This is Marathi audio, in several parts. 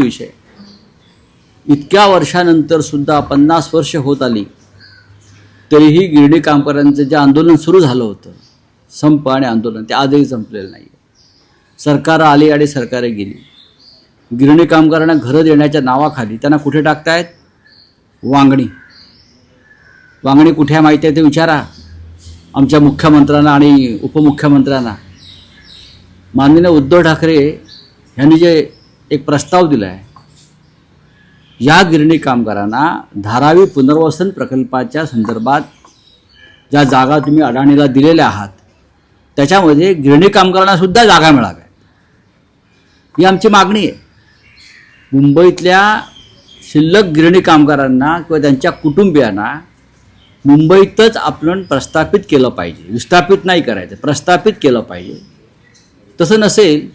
विषय इतक्या वर्षानंतर सुद्धा 50 वर्ष होत आली तरीही गिरणी कामगारांचं जे आंदोलन सुरू झालं होतं, संप आणि आंदोलन, ते आजही संपलेलं नाही. सरकार आली आणि सरकारे गेली. गिरणी कामगारांना घरं देण्याच्या नावाखाली त्यांना कुठे टाकतायत? वांगणी. वांगणी कुठे आहे माहिती आहे ते विचारा आमच्या मुख्यमंत्र्यांना आणि उपमुख्यमंत्र्यांना. माननीय उद्धव ठाकरे यांनी जे एक प्रस्ताव दिला आहे, या गिरणी कामगारांना धारावी पुनर्वसन प्रकल्पाच्या संदर्भात ज्या जागा तुम्ही अडाणीला दिलेल्या आहात त्याच्यामध्ये गिरणी कामगारांना सुद्धा जागा मिळाव्यात, ही आमची मागणी आहे. मुंबईतल्या शिल्लक गिरणी कामगारांना किंवा त्यांच्या कुटुंबियांना मुंबईतच आपण प्रस्थापित केलं पाहिजे. विस्थापित नाही करायचं, प्रस्थापित केलं पाहिजे. तसं नसेल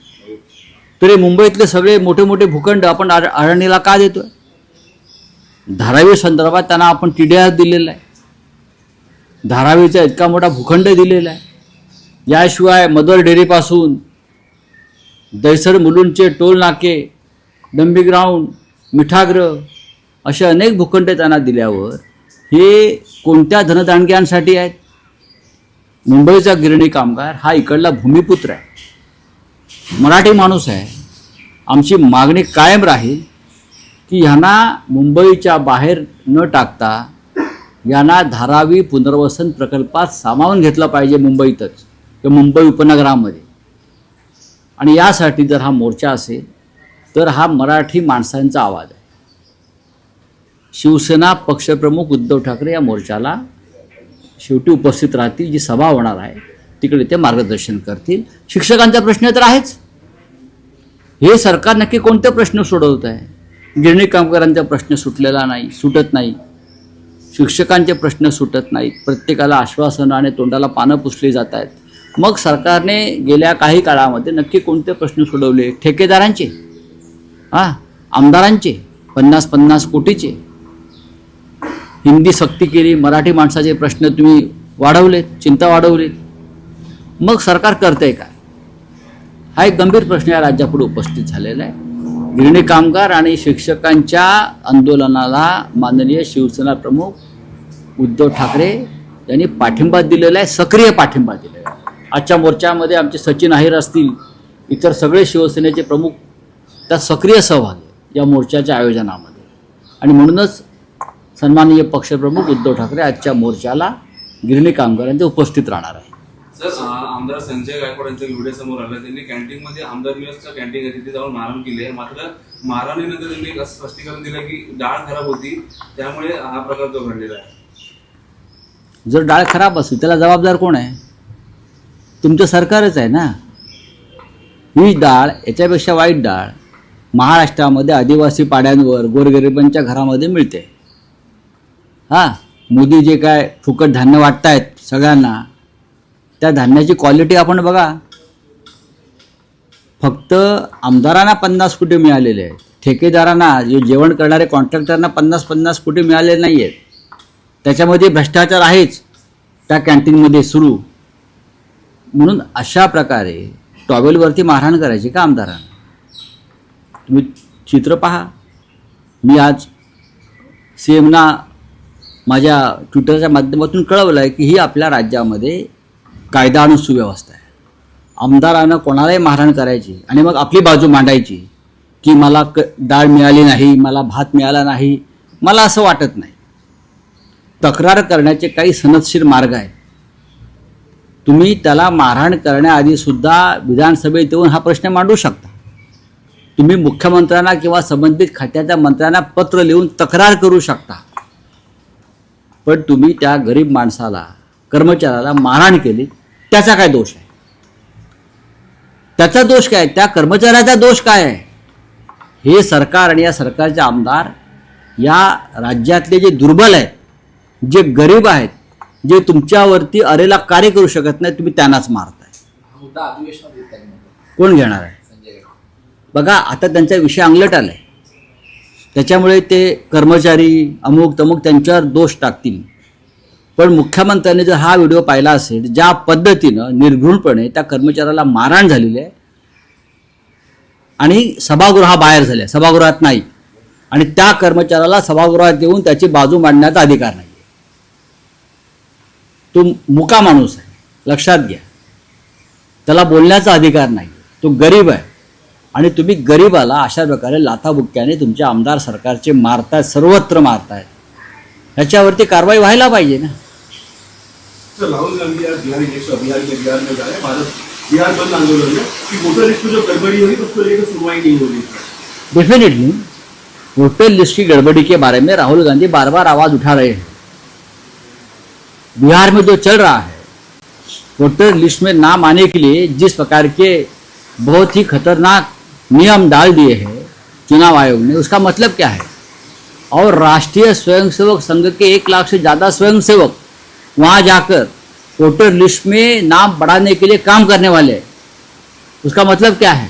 तरी मुंबईतले सगळे मोठे मोठे भूखंड आपण अडाणीला का देतोय? धारावी संदर्भात त्यांना आपण TDR दिलेला आहे, धारावीचा इतका मोठा भूखंड दिलेला आहे. याशिवाय मदर डेअरीपासून दैसर मुलुंडचे टोल नाके, डंबी ग्राउंड, मिठागृह असे अनेक भूखंड त्यांना दिल्यावर हे कोणत्या धनदांडग्यांसाठी आहेत? मुंबईचा गिरणी कामगार हा इकडला भूमिपुत्र आहे, मराठी माणूस आहे. आमची मागणी कायम राहील की ह्यांना मुंबईच्या बाहेर न टाकता यांना धारावी पुनर्वसन प्रकल्पात सामावून घेतलं पाहिजे, मुंबईतच किंवा मुंबई उपनगरामध्ये. आणि यासाठी जर हा मोर्चा असेल तर हा मराठी माणसांचा आवाज आहे. शिवसेना पक्षप्रमुख उद्धव ठाकरे या मोर्चाला शेवटी उपस्थित राहतील. जी सभा होणार आहे तिकडे ते मार्गदर्शन करतील. शिक्षकांचा प्रश्न तर आहेच. हे सरकार नक्की कोणते प्रश्न सोडवत आहे? गिरणी कामगारांचा प्रश्न सुटलेला नाही, सुटत नाही. शिक्षकांचे प्रश्न सुटत नाहीत. प्रत्येकाला आश्वासनं आणि तोंडाला पानं पुसली जात आहेत. मग सरकारने गेल्या काही काळामध्ये नक्की कोणते प्रश्न सोडवले? ठेकेदारांचे, आमदारांचे 50-50 कोटीचे. हिंदी सक्ती केली, मराठी माणसाचे प्रश्न तुम्ही वाढवलेत, चिंता वाढवलीत. मग सरकार करतंय काय? हा एक गंभीर प्रश्न या राज्यापुढे उपस्थित झालेला आहे. गिरणी कामगार आणि शिक्षकांच्या आंदोलनाला माननीय शिवसेना प्रमुख उद्धव ठाकरे यांनी पाठिंबा दिलेला आहे, सक्रिय पाठिंबा दिलेला आहे. आजच्या मोर्चामध्ये आमचे सचिन अहिर असतील, इतर सगळे शिवसेनेचे प्रमुख त्यात सक्रिय सहभागी या मोर्चाच्या आयोजनामध्ये. आणि म्हणूनच सन्माननीय पक्षप्रमुख उद्धव ठाकरे आजच्या मोर्चाला गिरणी कामगारांचे उपस्थित राहणार आहे. सर, आमदार संजय गायकवाड यांचा व्हिडिओ समोर आला. त्यांनी कॅन्टीनमध्ये आमदार निवासच्या कॅन्टीन आहे तिथे जाऊन मारहाण केली आहे. मात्र मारहाणीनंतर त्यांनी एक स्पष्टीकरण दिलं की डाळ खराब होती, त्यामुळे हा प्रकार जो घडलेला आहे. जर डाळ खराब असेल त्याला जबाबदार कोण आहे? तुमचं सरकारच आहे ना. ही डाळ, याच्यापेक्षा वाईट डाळ महाराष्ट्रामध्ये आदिवासी पाड्यांवर गोरगरिबांच्या घरामध्ये मिळते. मोदी जे काय फुकट धान्य वाटतायत सगळ्यांना, त्या धान्याची क्वालिटी आपण बघा. फक्त आमदारांना 50 कोटी मिळालेले आहेत, ठेकेदारांना जे जेवण करणारे कॉन्ट्रॅक्टरना 50-50 कोटी मिळालेले नाही आहेत. त्याच्यामध्ये भ्रष्टाचार आहेच त्या कॅन्टीनमध्ये सुरू. म्हणून अशा प्रकारे टॉवेलवरती मारहाण करायची का आमदारांना? तुम्ही चित्र पहा. मी आज CMना माझ्या ट्विटरच्या माध्यमातून कळवलं आहे की ही आपल्या राज्यामध्ये कायदा आणि सुव्यवस्था आहे. आमदारानं कोणालाही मारहाण करायची आणि मग आपली बाजू मांडायची की मला डाळ मिळाली नाही, मला भात मिळाला नाही, मला असं वाटत नाही. तक्रार करण्याचे काही सनदशीर मार्ग आहेत. तुम्ही त्याला मारहाण करण्याआधी सुद्धा विधानसभेत येऊन हा प्रश्न मांडू शकता. तुम्ही मुख्यमंत्र्यांना किंवा संबंधित खात्याच्या मंत्र्यांना पत्र लिहून तक्रार करू शकता. पण तुम्ही त्या गरीब माणसाला, कर्मचाऱ्याला मारहाण केली, त्याचा काय दोष आहे? त्याचा दोष काय? त्या कर्मचाऱ्याचा दोष काय आहे? हे सरकार आणि या सरकारचे आमदार या राज्यातले जे दुर्बल आहेत, जे गरीब आहेत, जे तुमच्यावरती अरेला कार्य करू शकत नाही, तुम्ही त्यांनाच मारताय. कोण घेणार आहे? बघा, आता त्यांचा विषय अंगलट आलाय. त्याच्यामुळे ते कर्मचारी अमुक तमुक त्यांच्यावर दोष टाकतील. पण मुख्यमंत्र्यांनी जर हा व्हिडिओ पाहिला असेल, ज्या पद्धतीनं निर्घृणपणे त्या कर्मचाऱ्याला मारहाण झालेली आहे, आणि सभागृहाबाहेर झाल्या, सभागृहात नाही. आणि त्या कर्मचाऱ्याला सभागृहात येऊन त्याची बाजू मांडण्याचा अधिकार नाही. तो मुका माणूस आहे, लक्षात घ्या. त्याला बोलण्याचा अधिकार नाही. तो गरीब आहे आणि तुम्ही गरीबाला अशा प्रकारे लाथाबुक्क्याने तुमचे आमदार सरकारचे मारतायत, सर्वत्र मारतायत. ह्याच्यावरती कारवाई व्हायला पाहिजे ना. सर, राहुल गांधी आज बिहार में जा रहे हैं. भारत बिहार बंद आंदोलन में कि वोटर लिस्ट में जो गड़बड़ी हुई उसको लेकर सुनवाई नहीं हो रही. डेफिनेटली वोटर लिस्ट की गड़बड़ी के बारे में राहुल गांधी बार बार आवाज उठा रहे हैं. बिहार में जो चल रहा है, वोटर लिस्ट में नाम आने के लिए जिस प्रकार के बहुत ही खतरनाक नियम डाल दिए हैं चुनाव आयोग ने, उसका मतलब क्या है? और राष्ट्रीय स्वयंसेवक संघ के 1 लाख से ज़्यादा स्वयंसेवक वहाँ जाकर वोटर लिस्ट में नाम बढ़ाने के लिए काम करने वाले हैं. उसका मतलब क्या है?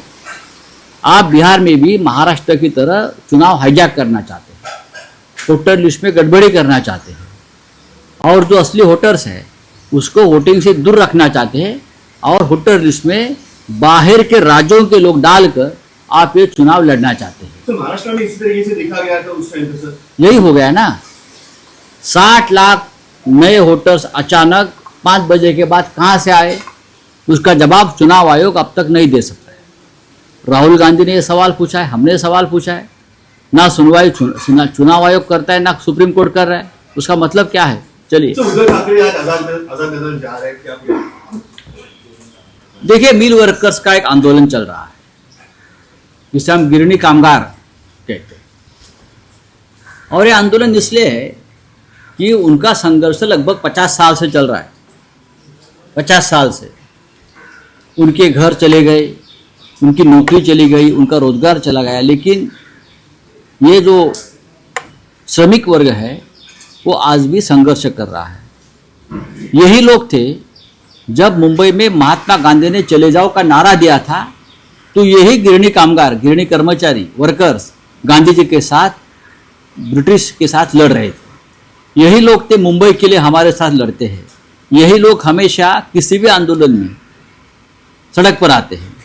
आप बिहार में भी महाराष्ट्र की तरह चुनाव हाईजैक करना चाहते हैं, वोटर लिस्ट में गड़बड़ी करना चाहते हैं, और जो असली वोटर्स है उसको वोटिंग से दूर रखना चाहते हैं, और वोटर लिस्ट में बाहर के राज्यों के लोग डालकर आप ये चुनाव लड़ना चाहते हैं. तो महाराष्ट्र में इसी तरीके से देखा गया था उस टाइम पे सर. यही हो गया ना. 60 लाख नए वोटर्स अचानक 5 बजे के बाद कहाँ से आए? उसका जवाब चुनाव आयोग अब तक नहीं दे सकता है. राहुल गांधी ने ये सवाल पूछा है, हमने सवाल पूछा है. ना सुनवाई चुनाव आयोग करता है, ना सुप्रीम कोर्ट कर रहा है. उसका मतलब क्या है? चलिए, तो उद्धव ठाकरे आज आजाद मैदान जा रहे हैं, क्या? देखिए, मिल वर्कर्स का एक आंदोलन चल रहा है जिसे हम गिरनी कामगार कहते हैं. और ये आंदोलन इसलिए है कि उनका संघर्ष लगभग 50 साल से चल रहा है. 50 साल से उनके घर चले गए, उनकी नौकरी चली गई, उनका रोजगार चला गया. लेकिन ये जो श्रमिक वर्ग है वो आज भी संघर्ष कर रहा है. यही लोग थे जब मुंबई में महात्मा गांधी ने चले जाओ का नारा दिया था, तो यही गिरनी कामगार, गिरनी कर्मचारी, वर्कर्स गांधी जी के साथ, ब्रिटिश के साथ लड़ रहे थे. यही लोग थे मुंबई के लिए हमारे साथ लड़ते हैं. यही लोग हमेशा किसी भी आंदोलन में सड़क पर आते हैं.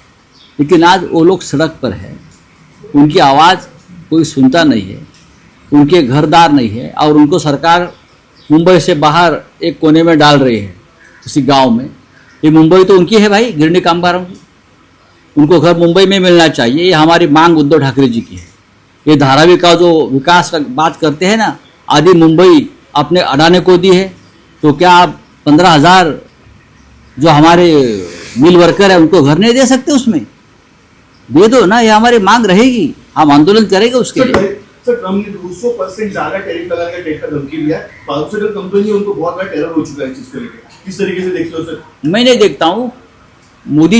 लेकिन आज वो लोग सड़क पर है, उनकी आवाज़ कोई सुनता नहीं है, उनके घरदार नहीं है, और उनको सरकार मुंबई से बाहर एक कोने में डाल रही है, किसी गांव में. ये मुंबई तो उनकी है भाई, गिरनी कामगारों की. उनको घर मुंबई में मिलना चाहिए. ये हमारी मांग उद्धव ठाकरे जी की है. ये धारावी का जो विकास का बात करते हैं ना, आधी मुंबई अपने अडाने को दी है, तो क्या आप 15,000 जो हमारे मिल वर्कर है उनको घर नहीं दे सकते? उसमें दे दो ना. ये हमारी मांग रहेगी, हम आंदोलन करेंगे उसके लिए. सर, ट्रम्प ने 200% ज्यादा टैरिफ लगाने का डेट का धमकी दिया है. फार्मास्यूटिकल कंपनी उनको बहुत बड़ा टेरर हो चुका है इस चीज को लेकर. किस तरीके से देखते हो सर? मैं नहीं देखता हूँ. मोदी